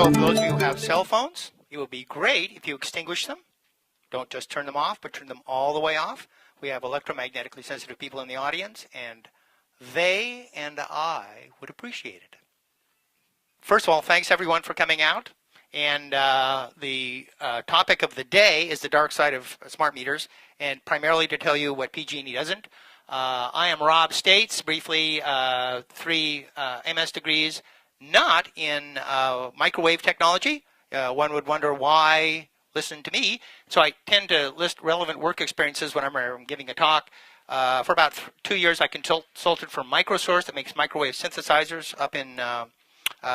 So for those of you who have cell phones, it would be great if you extinguish them. Don't just turn them off, but turn them all the way off. We have electromagnetically sensitive people in the audience, and they and I would appreciate it. First of all, thanks everyone for coming out. And the topic of the day is the dark side of smart meters, and primarily to tell you what PG&E doesn't. I am Rob States, briefly 3 MS degrees, not in microwave technology. One would wonder why listen to me. So I tend to list relevant work experiences when I'm giving a talk. For about 2 years, I consulted for Microsource that makes microwave synthesizers up in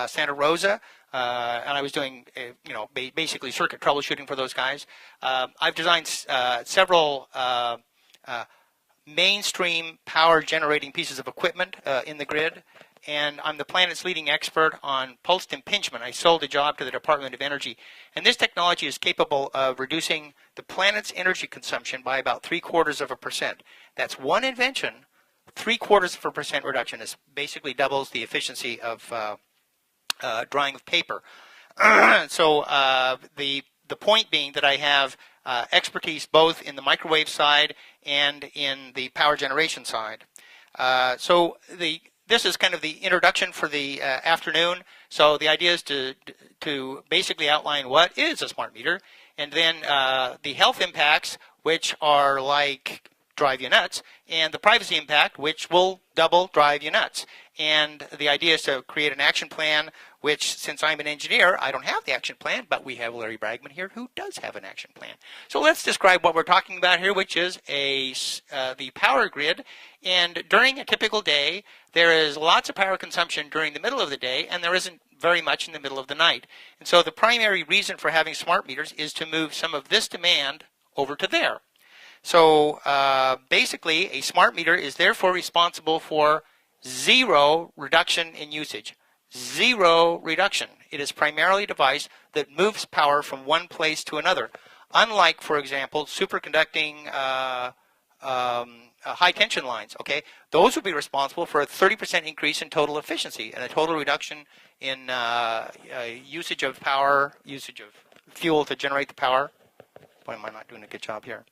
Santa Rosa. And I was doing, basically circuit troubleshooting for those guys. I've designed several mainstream power generating pieces of equipment in the grid, and I'm the planet's leading expert on pulsed impingement. I sold a job to the Department of Energy, and this technology is capable of reducing the planet's energy consumption by about 0.75%. That's one invention. 0.75% reduction. This basically doubles the efficiency of drying of paper. So the point being that I have expertise both in the microwave side and in the power generation side. So this is kind of the introduction for the afternoon. So the idea is to basically outline what is a smart meter, and then the health impacts, which are like drive you nuts, and the privacy impact, which will double drive you nuts. And the idea is to create an action plan, which, since I'm an engineer, I don't have the action plan, but we have Larry Bragman here who does have an action plan. So let's describe what we're talking about here, which is the power grid. And during a typical day, there is lots of power consumption during the middle of the day, and there isn't very much in the middle of the night. And so the primary reason for having smart meters is to move some of this demand over to there. So basically, a smart meter is therefore responsible for 0 reduction in usage. 0 reduction. It is primarily a device that moves power from one place to another. Unlike, for example, superconducting high tension lines. Okay, those would be responsible for a 30% increase in total efficiency and a total reduction in usage of power, usage of fuel to generate the power. Boy, am I not doing a good job here.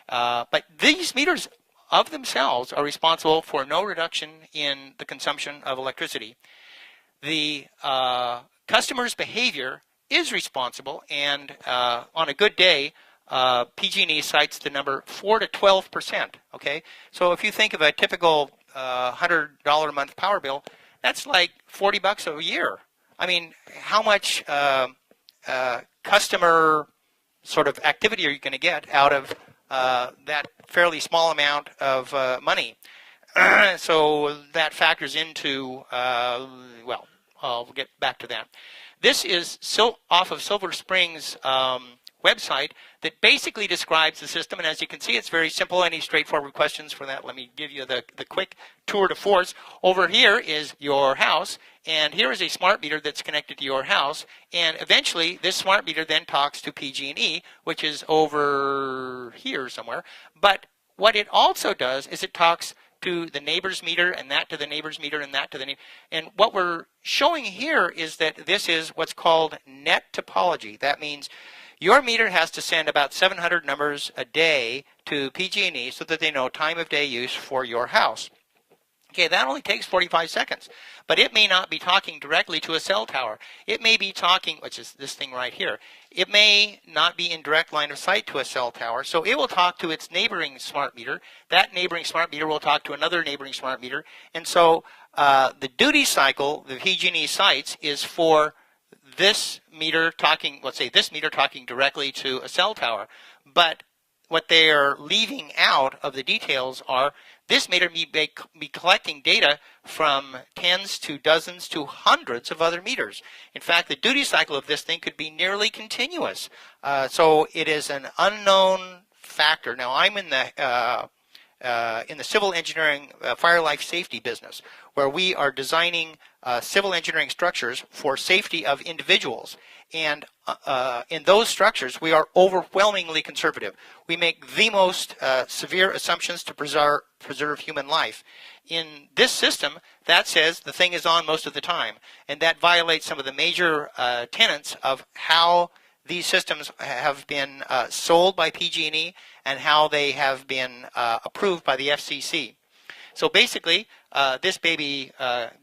But these meters of themselves are responsible for no reduction in the consumption of electricity. The customer's behavior is responsible, and on a good day, PG&E cites the number 4 to 12%. Okay, so if you think of a typical $100 a month power bill, that's like $40 a year. I mean, how much customer sort of activity are you going to get out of that fairly small amount of money? So that factors into, well, I'll get back to that. This is off of Silver Spring's website that basically describes the system, and as you can see, it's very simple. Any straightforward questions for that? Let me give you the quick tour de force. Over here is your house, and here is a smart meter that's connected to your house, and eventually this smart meter then talks to PG&E, which is over here somewhere. But what it also does is it talks to the neighbor's meter, and that to the neighbor's meter, and that to the neighbor. And what we're showing here is that this is what's called net topology. That means your meter has to send about 700 numbers a day to PG&E so that they know time of day use for your house. Okay, that only takes 45 seconds, but it may not be talking directly to a cell tower. It may be talking, which is this thing right here. It may not be in direct line of sight to a cell tower, so it will talk to its neighboring smart meter. That neighboring smart meter will talk to another neighboring smart meter, and so the duty cycle the PG&E cites is for this meter talking, let's say this meter talking directly to a cell tower, but what they are leaving out of the details are this meter may be collecting data from tens to dozens to hundreds of other meters. In fact, the duty cycle of this thing could be nearly continuous. So it is an unknown factor. Now, I'm in the civil engineering fire life safety business, where we are designing civil engineering structures for safety of individuals. And in those structures, we are overwhelmingly conservative. We make the most severe assumptions to preserve human life. In this system, that says the thing is on most of the time. And that violates some of the major tenets of how these systems have been sold by PG&E and how they have been approved by the FCC. So basically, this baby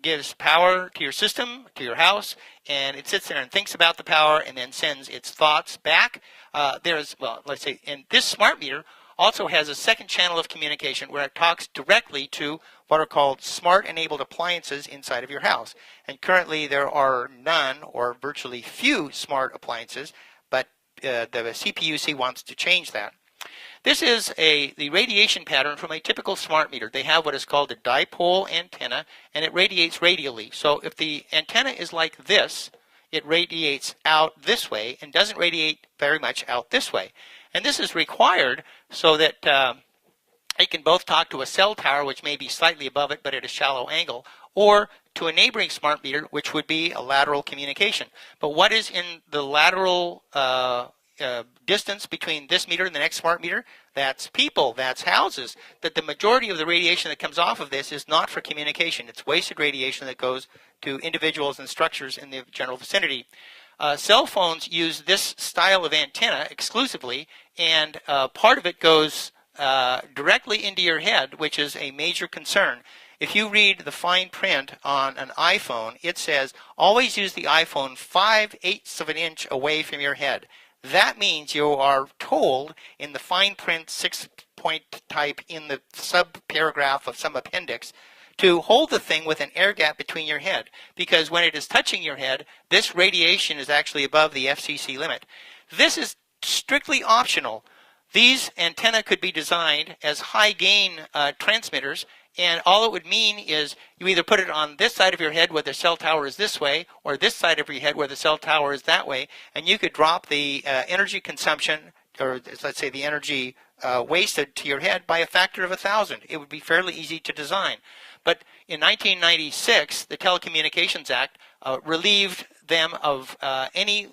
gives power to your system, to your house, and it sits there and thinks about the power and then sends its thoughts back. Let's say, and this smart meter also has a second channel of communication where it talks directly to what are called smart enabled appliances inside of your house. And currently there are none or virtually few smart appliances, but the CPUC wants to change that. This is the radiation pattern from a typical smart meter. They have what is called a dipole antenna, and it radiates radially. So if the antenna is like this, it radiates out this way and doesn't radiate very much out this way. And this is required so that it can both talk to a cell tower, which may be slightly above it but at a shallow angle, or to a neighboring smart meter, which would be a lateral communication. But what is in the lateral distance between this meter and the next smart meter? That's people, that's houses. That the majority of the radiation that comes off of this is not for communication. It's wasted radiation that goes to individuals and structures in the general vicinity. Cell phones use this style of antenna exclusively, and part of it goes directly into your head, which is a major concern. If you read the fine print on an iPhone, it says always use the iPhone 5/8 of an inch away from your head. That means you are told in the fine print 6-point type in the sub-paragraph of some appendix to hold the thing with an air gap between your head, because when it is touching your head, this radiation is actually above the FCC limit. This is strictly optional. These antennae could be designed as high gain transmitters, and all it would mean is you either put it on this side of your head where the cell tower is this way, or this side of your head where the cell tower is that way, and you could drop the energy consumption, or let's say the energy wasted to your head by a factor of 1,000. It would be fairly easy to design. But in 1996, the Telecommunications Act relieved them of any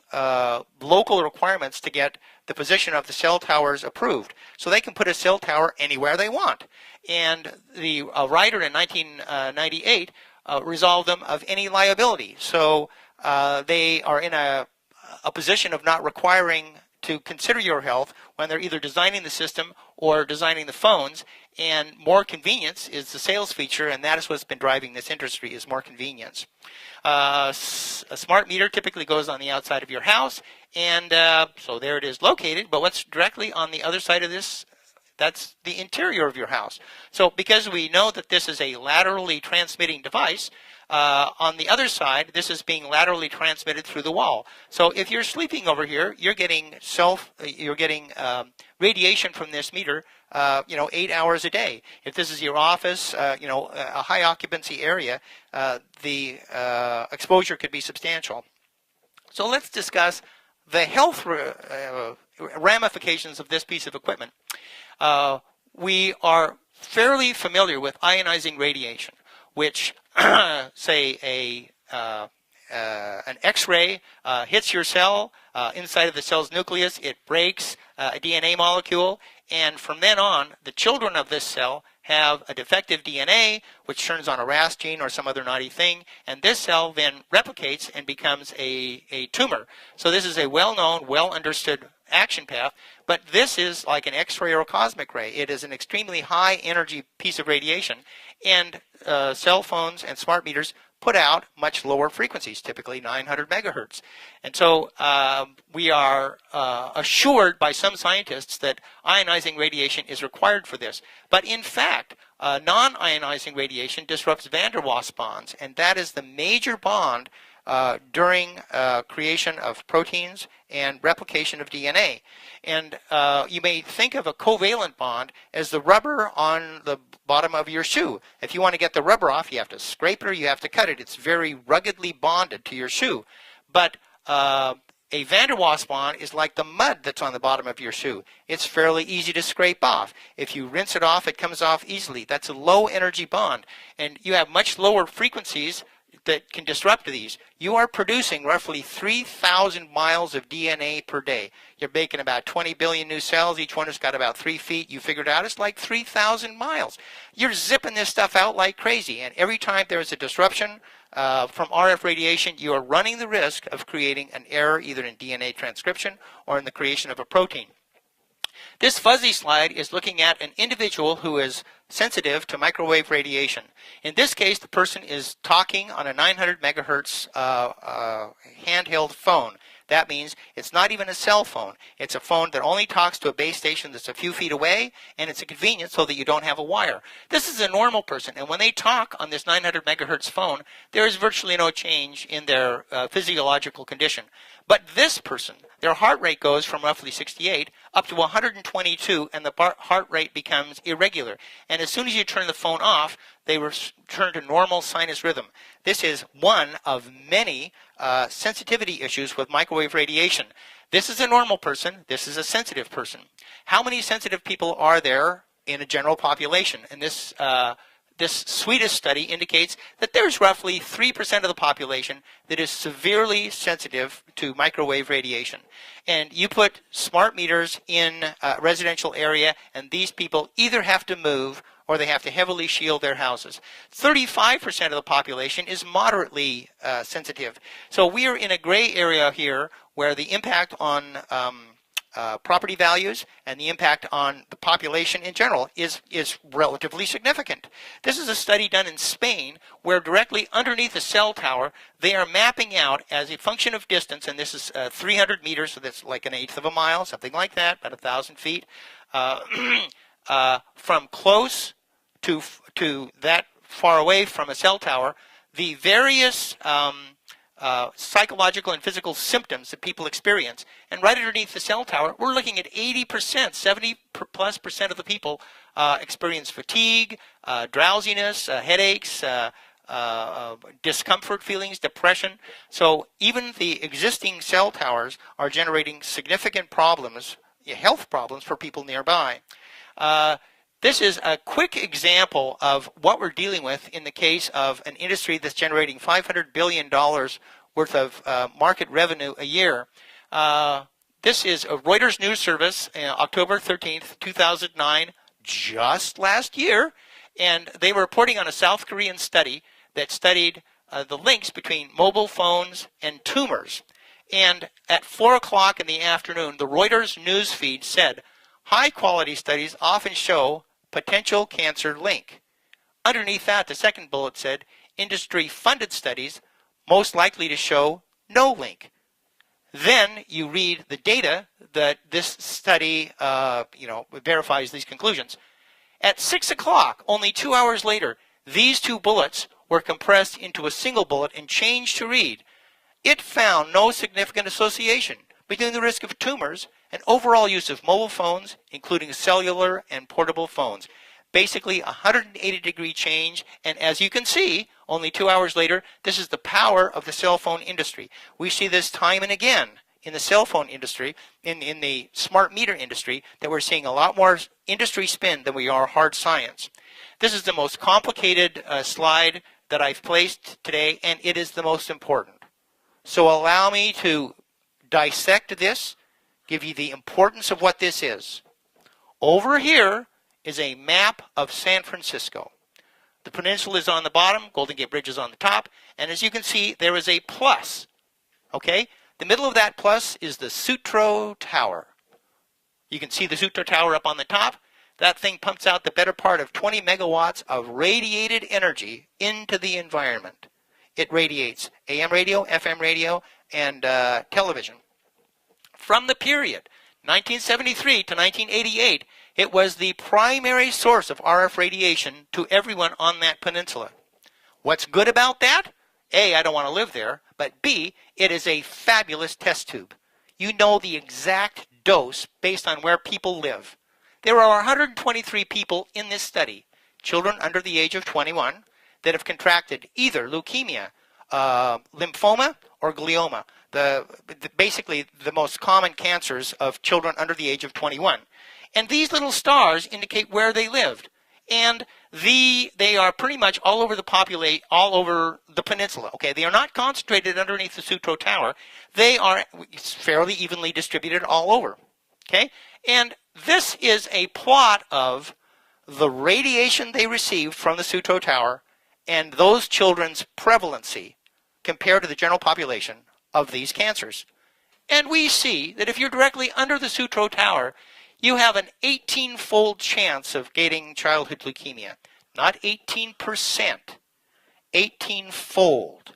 local requirements to get the position of the cell towers approved. So they can put a cell tower anywhere they want. And the rider in 1998 resolved them of any liability. So they are in a position of not requiring to consider your health when they're either designing the system or designing the phones. And more convenience is the sales feature, and that is what's been driving this industry, is more convenience. A smart meter typically goes on the outside of your house, and so there it is located. But what's directly on the other side of this? That's the interior of your house. So because we know that this is a laterally transmitting device, on the other side, this is being laterally transmitted through the wall. So if you're sleeping over here, you're getting radiation from this meter, 8 hours a day. If this is your office, a high occupancy area, the exposure could be substantial. So let's discuss the health ramifications of this piece of equipment. We are fairly familiar with ionizing radiation, which, say, an X-ray hits your cell inside of the cell's nucleus. It breaks a DNA molecule, and from then on, the children of this cell have a defective DNA, which turns on a RAS gene or some other naughty thing, and this cell then replicates and becomes a tumor. So this is a well-known, well-understood action path, but this is like an X-ray or a cosmic ray. It is an extremely high energy piece of radiation, and cell phones and smart meters put out much lower frequencies, typically 900 megahertz. And so we are assured by some scientists that ionizing radiation is required for this. But in fact, non-ionizing radiation disrupts van der Waals bonds, and that is the major bond during creation of proteins and replication of DNA. And you may think of a covalent bond as the rubber on the bottom of your shoe. If you want to get the rubber off, you have to scrape it or you have to cut it. It's very ruggedly bonded to your shoe. But a van der Waals bond is like the mud that's on the bottom of your shoe. It's fairly easy to scrape off. If you rinse it off, it comes off easily. That's a low energy bond. And you have much lower frequencies that can disrupt these. You are producing roughly 3,000 miles of DNA per day. You're making about 20 billion new cells. Each one has got about 3 feet. You figured out it's like 3,000 miles. You're zipping this stuff out like crazy. And every time there is a disruption from RF radiation, you are running the risk of creating an error either in DNA transcription or in the creation of a protein. This fuzzy slide is looking at an individual who is sensitive to microwave radiation. In this case, the person is talking on a 900 megahertz handheld phone. That means it's not even a cell phone. It's a phone that only talks to a base station that's a few feet away, and it's a convenience so that you don't have a wire. This is a normal person, and when they talk on this 900 megahertz phone, there is virtually no change in their physiological condition. But this person, their heart rate goes from roughly 68 up to 122, and the heart rate becomes irregular. And as soon as you turn the phone off, they return to normal sinus rhythm. This is one of many sensitivity issues with microwave radiation. This is a normal person. This is a sensitive person. How many sensitive people are there in a general population? And this Swedish study indicates that there's roughly 3% of the population that is severely sensitive to microwave radiation. And you put smart meters in a residential area, and these people either have to move or they have to heavily shield their houses. 35% of the population is moderately sensitive. So we are in a gray area here where the impact on property values and the impact on the population in general is relatively significant. This is a study done in Spain where directly underneath a cell tower they are mapping out as a function of distance, and this is 300 meters, so that's like 1/8 of a mile, something like that, about 1,000 feet, from close to that far away from a cell tower, the various psychological and physical symptoms that people experience. And right underneath the cell tower, we're looking at 80%, 70+% of the people experience fatigue, drowsiness, headaches, discomfort feelings, depression. So even the existing cell towers are generating significant problems, health problems for people nearby. This is a quick example of what we're dealing with in the case of an industry that's generating $500 billion worth of market revenue a year. This is a Reuters news service, October 13th, 2009, just last year, and they were reporting on a South Korean study that studied the links between mobile phones and tumors. And at 4 o'clock in the afternoon, the Reuters news feed said, high-quality studies often show potential cancer link. Underneath that, the second bullet said, industry-funded studies most likely to show no link. Then you read the data that this study verifies these conclusions. At 6 o'clock, only 2 hours later, these two bullets were compressed into a single bullet and changed to read, it found no significant association between the risk of tumors and overall use of mobile phones, including cellular and portable phones. Basically, a 180-degree change, and as you can see, only 2 hours later, this is the power of the cell phone industry. We see this time and again in the cell phone industry, in the smart meter industry, that we're seeing a lot more industry spin than we are hard science. This is the most complicated slide that I've placed today, and it is the most important. So allow me to dissect this, give you the importance of what this is. Over here is a map of San Francisco. The peninsula is on the bottom, Golden Gate Bridge is on the top, and as you can see, there is a plus. Okay? The middle of that plus is the Sutro Tower. You can see the Sutro Tower up on the top. That thing pumps out the better part of 20 megawatts of radiated energy into the environment. It radiates AM radio, FM radio, and television. From the period 1973 to 1988, it was the primary source of RF radiation to everyone on that peninsula. What's good about that? A, I don't want to live there, but B, it is a fabulous test tube. You know the exact dose based on where people live. There are 123 people in this study, children under the age of 21, that have contracted either leukemia, lymphoma, or glioma, basically the most common cancers of children under the age of 21. And these little stars indicate where they lived. And they are pretty much all over all over the peninsula. Okay, they are not concentrated underneath the Sutro Tower. They are fairly evenly distributed all over. Okay, and this is a plot of the radiation they received from the Sutro Tower and those children's prevalency compared to the general population of these cancers. And we see that if you're directly under the Sutro Tower, you have an 18-fold chance of getting childhood leukemia. Not 18%, 18-fold.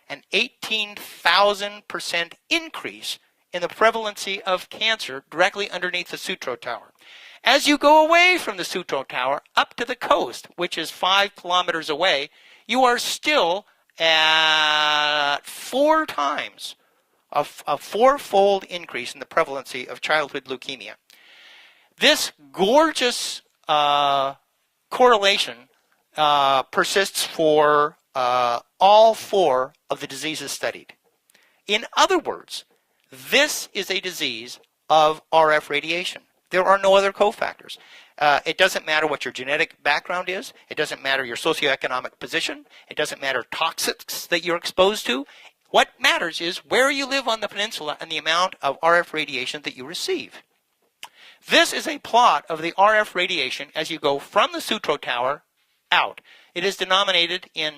An 18,000% increase in the prevalency of cancer directly underneath the Sutro Tower. As you go away from the Sutro Tower up to the coast, which is 5 kilometers away, you are still at 4 times a 4-fold increase in the prevalency of childhood leukemia. This gorgeous correlation persists for all 4 of the diseases studied. In other words, this is a disease of RF radiation. There are no other cofactors. It doesn't matter what your genetic background is. It doesn't matter your socioeconomic position. It doesn't matter toxics that you're exposed to. What matters is where you live on the peninsula and the amount of RF radiation that you receive. This is a plot of the RF radiation as you go from the Sutro Tower out. It is denominated in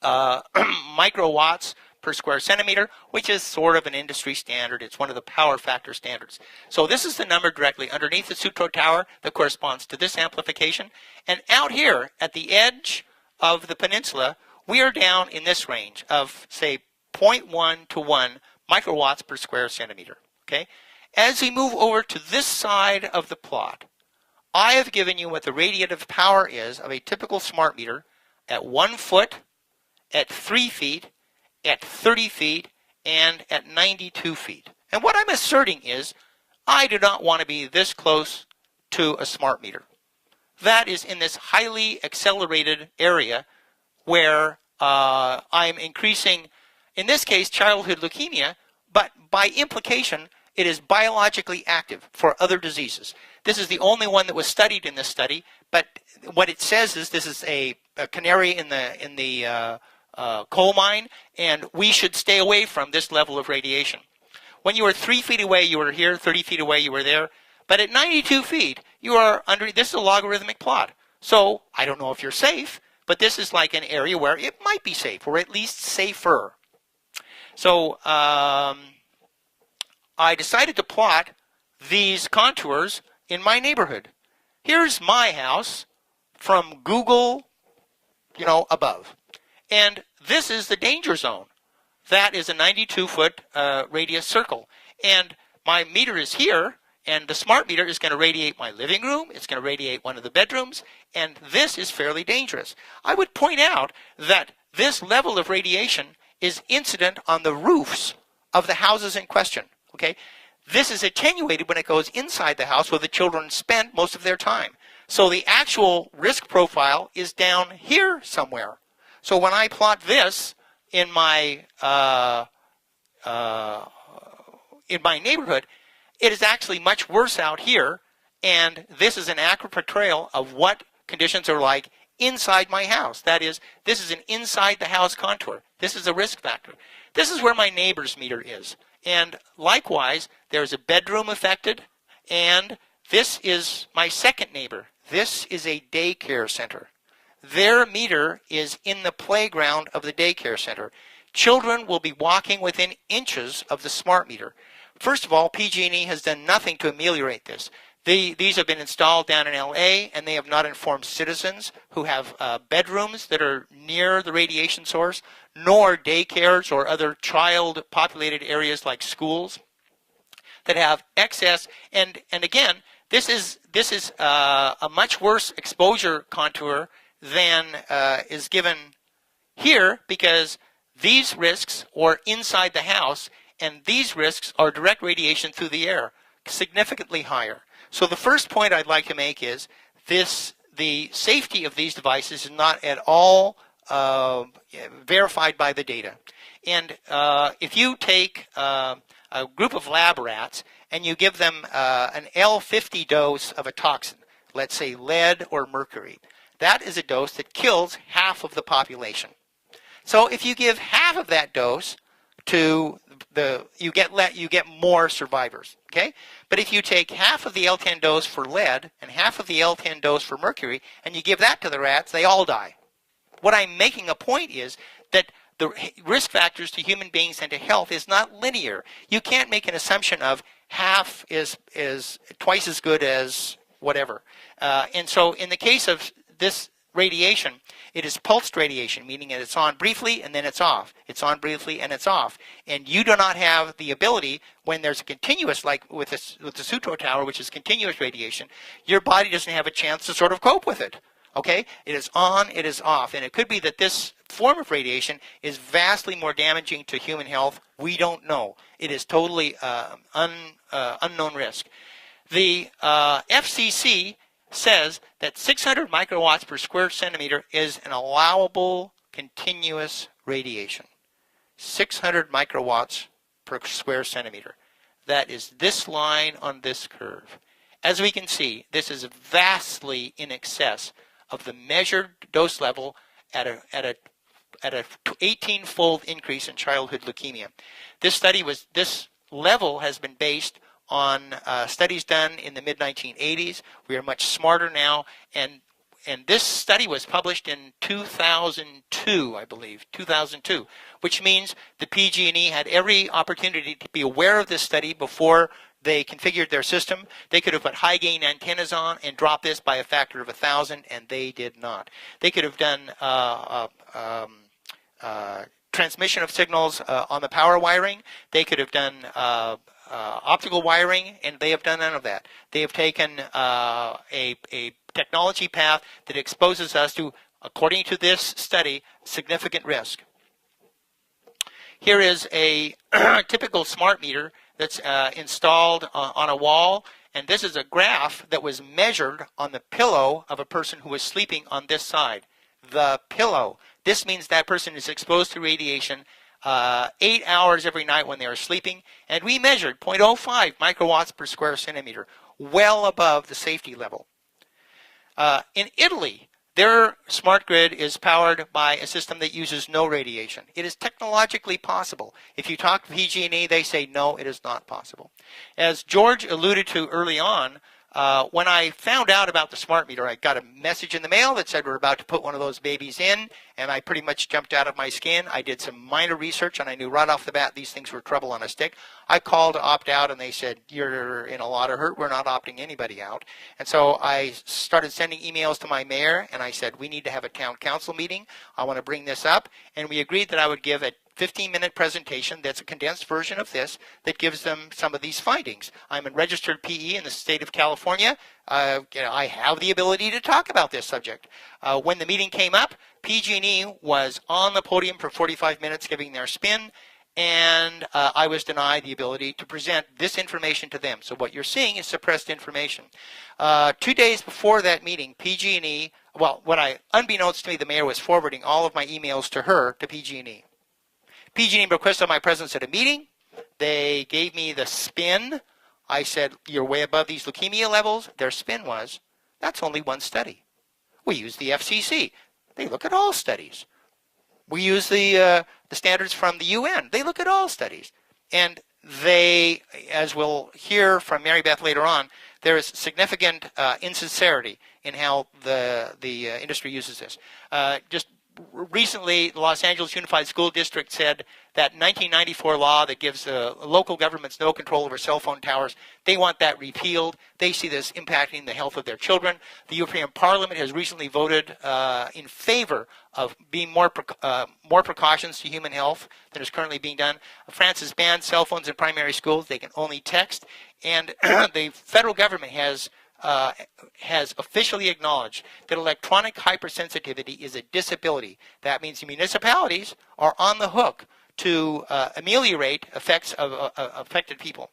microwatts per square centimeter, which is sort of an industry standard. It's one of the power factor standards. So this is the number directly underneath the Sutro Tower that corresponds to this amplification. And out here at the edge of the peninsula, we are down in this range of, say, 0.1 to 1 microwatts per square centimeter. Okay? As we move over to this side of the plot, I have given you what the radiative power is of a typical smart meter at 1 foot, at 3 feet, at 30 feet, and at 92 feet. And what I'm asserting is I do not want to be this close to a smart meter. That is in this highly accelerated area where I'm increasing, in this case, childhood leukemia, but by implication, it is biologically active for other diseases. This is the only one that was studied in this study, but what it says is this is a canary in the coal mine, and we should stay away from this level of radiation. When you were 3 feet away, you were here, 30 feet away, you were there, but at 92 feet, you are under, this is a logarithmic plot. So I don't know if you're safe, but this is like an area where it might be safe, or at least safer. So I decided to plot these contours in my neighborhood. Here's my house from Google, above. And this is the danger zone. That is a 92-foot radius circle. And my meter is here, and the smart meter is going to radiate my living room. It's going to radiate one of the bedrooms, and this is fairly dangerous. I would point out that this level of radiation is incident on the roofs of the houses in question. Okay? This is attenuated when it goes inside the house where the children spend most of their time. So the actual risk profile is down here somewhere. So when I plot this in my neighborhood, it is actually much worse out here, and this is an accurate portrayal of what conditions are like inside my house. That is, this is an inside the house contour. This is a risk factor. This is where my neighbor's meter is. And likewise, there's a bedroom affected, and this is my second neighbor. This is a daycare center. Their meter is in the playground of the daycare center. Children will be walking within inches of the smart meter. First of all, PG&E has done nothing to ameliorate this. These have been installed down in LA, and they have not informed citizens who have bedrooms that are near the radiation source, nor daycares or other child-populated areas like schools that have excess. And again, this is a much worse exposure contour than is given here, because these risks are inside the house, and these risks are direct radiation through the air, significantly higher. So the first point I'd like to make is the safety of these devices is not at all verified by the data. And if you take a group of lab rats and you give them an L50 dose of a toxin, let's say lead or mercury, that is a dose that kills half of the population. So if you give half of that dose to you get more survivors, okay? But if you take half of the L10 dose for lead and half of the L10 dose for mercury and you give that to the rats, they all die. What I'm making a point is that the risk factors to human beings and to health is not linear. You can't make an assumption of half is twice as good as whatever. And so in the case of this radiation, it is pulsed radiation, meaning that it's on briefly and then it's off. It's on briefly and it's off. And you do not have the ability when there's a continuous, like with the Sutro Tower, which is continuous radiation, your body doesn't have a chance to sort of cope with it. Okay? It is on, it is off. And it could be that this form of radiation is vastly more damaging to human health. We don't know. It is totally unknown risk. The FCC says that 600 microwatts per square centimeter is an allowable continuous radiation. 600 microwatts per square centimeter. That is this line on this curve. As we can see, this is vastly in excess of the measured dose level at a 18-fold increase in childhood leukemia. This level has been based on studies done in the mid-1980s. We are much smarter now, and this study was published in 2002, I believe, 2002, which means the PG&E had every opportunity to be aware of this study before they configured their system. They could have put high gain antennas on and dropped this by a factor of 1,000, and they did not. They could have done transmission of signals on the power wiring. They could have done optical wiring, and they have done none of that. They have taken a technology path that exposes us to, according to this study, significant risk. Here is a typical smart meter that's installed on a wall, and this is a graph that was measured on the pillow of a person who was sleeping on this side. The pillow. This means that person is exposed to radiation 8 hours every night when they are sleeping, and we measured 0.05 microwatts per square centimeter, well above the safety level. In Italy, their smart grid is powered by a system that uses no radiation. It is technologically possible. If you talk to PG&E, they say no, it is not possible. As George alluded to early on, when I found out about the smart meter, I got a message in the mail that said we're about to put one of those babies in, and I pretty much jumped out of my skin. I did some minor research, and I knew right off the bat these things were trouble on a stick. I called to opt out, and they said, you're in a lot of hurt. We're not opting anybody out. And so I started sending emails to my mayor, and I said, we need to have a town council meeting. I want to bring this up. And we agreed that I would give a 15-minute presentation that's a condensed version of this that gives them some of these findings. I'm a registered PE in the state of California. I have the ability to talk about this subject. When the meeting came up, PG&E was on the podium for 45 minutes giving their spin, and I was denied the ability to present this information to them. So what you're seeing is suppressed information. 2 days before that meeting, PG&E, unbeknownst to me, the mayor was forwarding all of my emails to her, to PG&E. PG&E requested my presence at a meeting. They gave me the spin. I said, you're way above these leukemia levels. Their spin was, that's only one study. We use the FCC. They look at all studies. We use the standards from the UN. They look at all studies. And they, as we'll hear from Mary Beth later on, there is significant insincerity in how the industry uses this. Just recently, the Los Angeles Unified School District said that 1994 law that gives local governments no control over cell phone towers, they want that repealed. They see this impacting the health of their children. The European Parliament has recently voted in favor of being more precautions to human health than is currently being done. France has banned cell phones in primary schools. They can only text. And the federal government has officially acknowledged that electronic hypersensitivity is a disability. That means the municipalities are on the hook to ameliorate effects of affected people.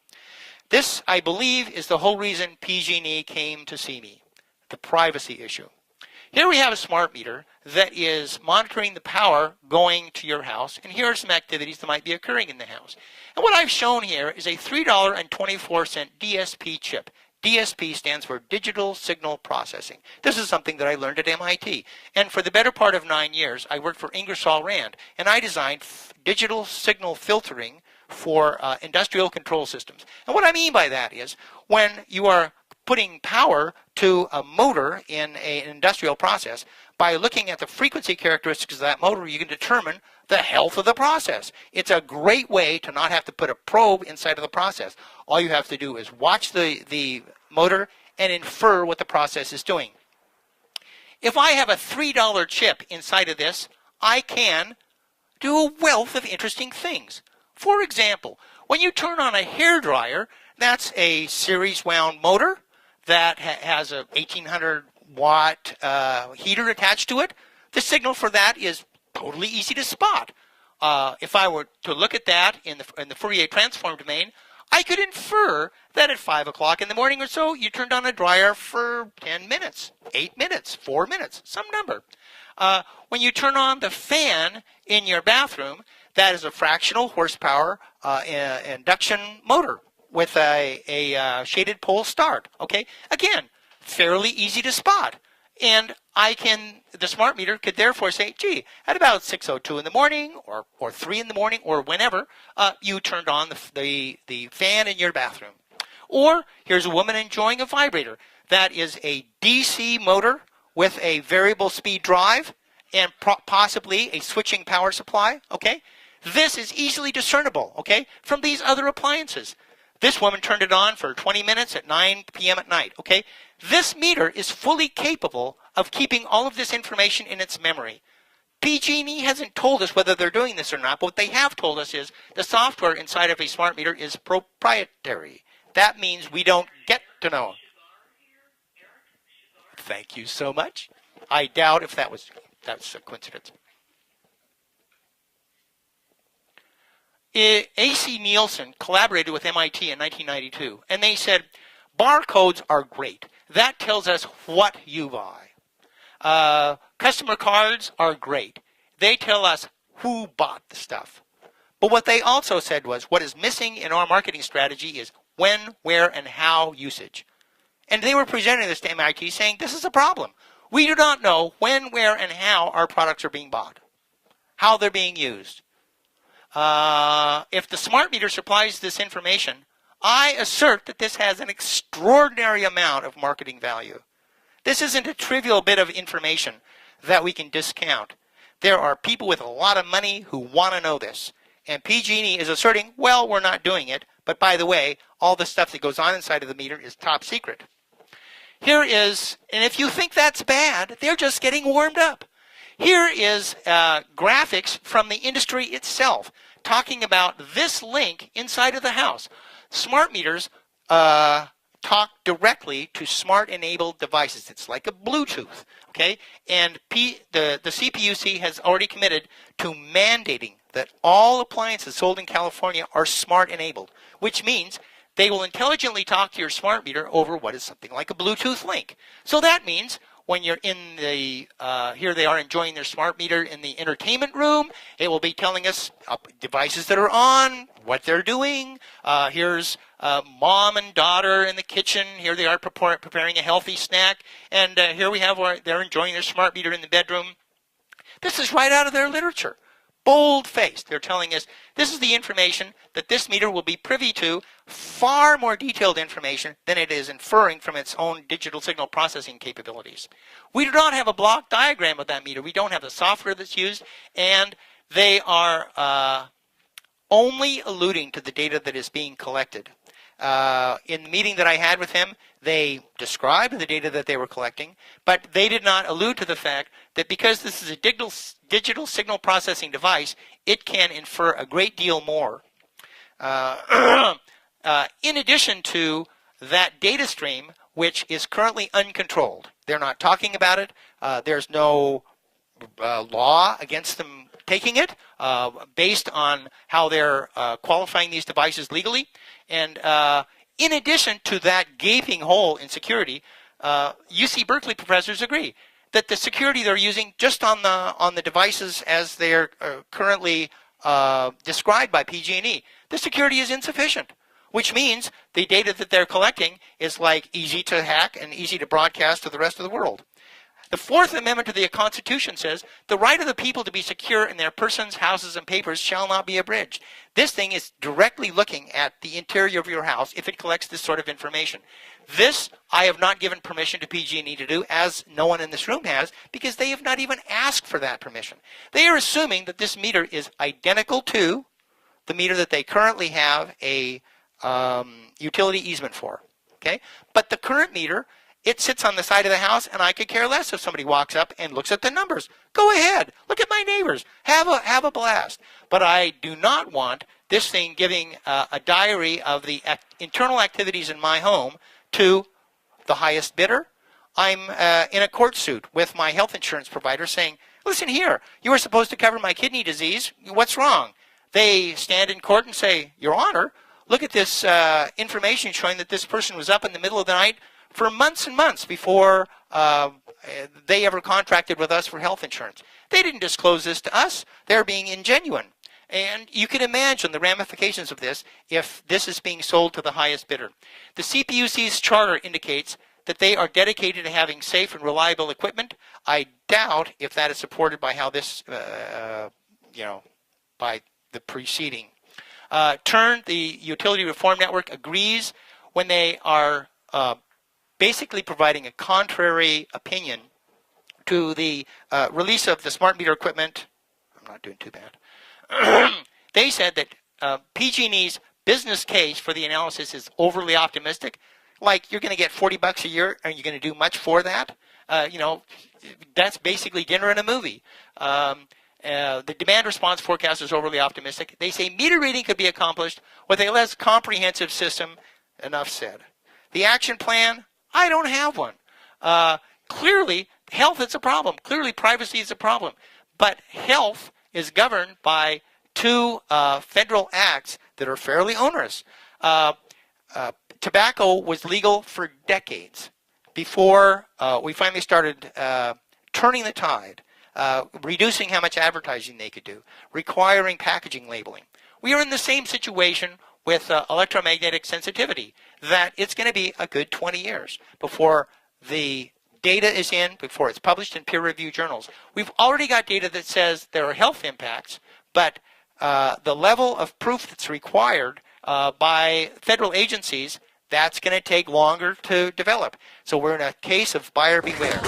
This, I believe, is the whole reason PG&E came to see me, the privacy issue. Here we have a smart meter that is monitoring the power going to your house, and here are some activities that might be occurring in the house. And what I've shown here is a $3.24 DSP chip. DSP stands for Digital Signal Processing. This is something that I learned at MIT. And for the better part of 9 years, I worked for Ingersoll Rand, and I designed digital signal filtering for industrial control systems. And what I mean by that is when you are putting power to a motor in an industrial process, by looking at the frequency characteristics of that motor, you can determine the health of the process. It's a great way to not have to put a probe inside of the process. All you have to do is watch the motor and infer what the process is doing. If I have a $3 chip inside of this, I can do a wealth of interesting things. For example, when you turn on a hairdryer, that's a series wound motor that has a 1800 watt heater attached to it. The signal for that is totally easy to spot. If I were to look at that in the Fourier transform domain, I could infer that at 5 o'clock in the morning or so, you turned on a dryer for 10 minutes, 8 minutes, 4 minutes, some number. When you turn on the fan in your bathroom, that is a fractional horsepower induction motor with a shaded pole start. Okay, again, fairly easy to spot. And the smart meter could therefore say, gee, at about 6:02 in the morning or 3 in the morning or whenever, you turned on the fan in your bathroom. Or here's a woman enjoying a vibrator. That is a DC motor with a variable speed drive and possibly a switching power supply. Okay, this is easily discernible, okay, from these other appliances. This woman turned it on for 20 minutes at 9 p.m. at night, okay? This meter is fully capable of keeping all of this information in its memory. PG&E hasn't told us whether they're doing this or not, but what they have told us is the software inside of a smart meter is proprietary. That means we don't get to know. Thank you so much. I doubt if that's a coincidence. A.C. Nielsen collaborated with MIT in 1992, and they said, barcodes are great. That tells us what you buy. Customer cards are great. They tell us who bought the stuff. But what they also said was, what is missing in our marketing strategy is when, where, and how usage. And they were presenting this to MIT saying, this is a problem. We do not know when, where, and how our products are being bought, how they're being used. If the smart meter supplies this information, I assert that this has an extraordinary amount of marketing value. This isn't a trivial bit of information that we can discount. There are people with a lot of money who want to know this. And PG&E is asserting, well, we're not doing it. But by the way, all the stuff that goes on inside of the meter is top secret. Here is, and if you think that's bad, they're just getting warmed up. Here is graphics from the industry itself talking about this link inside of the house. Smart meters talk directly to smart-enabled devices. It's like a Bluetooth, okay? And the CPUC has already committed to mandating that all appliances sold in California are smart-enabled, which means they will intelligently talk to your smart meter over what is something like a Bluetooth link. So that means when you're in the, here they are enjoying their smart meter in the entertainment room, it will be telling us devices that are on, what they're doing. Here's mom and daughter in the kitchen. Here they are preparing a healthy snack. And here we have where they're enjoying their smart meter in the bedroom. This is right out of their literature. Bold-faced. They're telling us this is the information that this meter will be privy to, far more detailed information than it is inferring from its own digital signal processing capabilities. We do not have a block diagram of that meter. We don't have the software that's used, and they are only alluding to the data that is being collected. In the meeting that I had with him, they described the data that they were collecting, but they did not allude to the fact that because this is a digital signal processing device, it can infer a great deal more. In addition to that data stream, which is currently uncontrolled. They're not talking about it. There's no law against them taking it based on how they're qualifying these devices legally. And in addition to that gaping hole in security, UC Berkeley professors agree that the security they're using just on the devices as they're currently described by PG&E, the security is insufficient. which means the data that they're collecting is like easy to hack and easy to broadcast to the rest of the world. The Fourth Amendment to the Constitution says, the right of the people to be secure in their persons, houses, and papers shall not be abridged. This thing is directly looking at the interior of your house if it collects this sort of information. This I have not given permission to PG&E to do, as no one in this room has, because they have not even asked for that permission. They are assuming that this meter is identical to the meter that they currently have a utility easement for. Okay? But the current meter, it sits on the side of the house, and I could care less if somebody walks up and looks at the numbers. Go ahead. Look at my neighbors. Have a blast. But I do not want this thing giving a diary of the internal activities in my home to the highest bidder. I'm in a court suit with my health insurance provider saying, listen here, you were supposed to cover my kidney disease. What's wrong? They stand in court and say, Your Honor, look at this information showing that this person was up in the middle of the night for months and months before they ever contracted with us for health insurance. They didn't disclose this to us. They're being ingenuine. And you can imagine the ramifications of this if this is being sold to the highest bidder. The CPUC's charter indicates that they are dedicated to having safe and reliable equipment. I doubt if that is supported by how this, by the preceding. TURN, the Utility Reform Network, agrees when they are basically providing a contrary opinion to the release of the smart meter equipment. I'm not doing too bad. They said that PG&E's business case for the analysis is overly optimistic. Like, you're going to get $40 a year, and you're going to do much for that? That's basically dinner and a movie. The demand response forecast is overly optimistic. They say meter reading could be accomplished with a less comprehensive system. Enough said. The action plan, I don't have one. Clearly, health is a problem. Clearly, privacy is a problem. But health is governed by two federal acts that are fairly onerous. Tobacco was legal for decades before we finally started turning the tide, reducing how much advertising they could do, requiring packaging labeling. We are in the same situation with electromagnetic sensitivity, that it's going to be a good 20 years before the data is in, before it's published in peer-reviewed journals. We've already got data that says there are health impacts, but the level of proof that's required by federal agencies, that's going to take longer to develop. So we're in a case of buyer beware.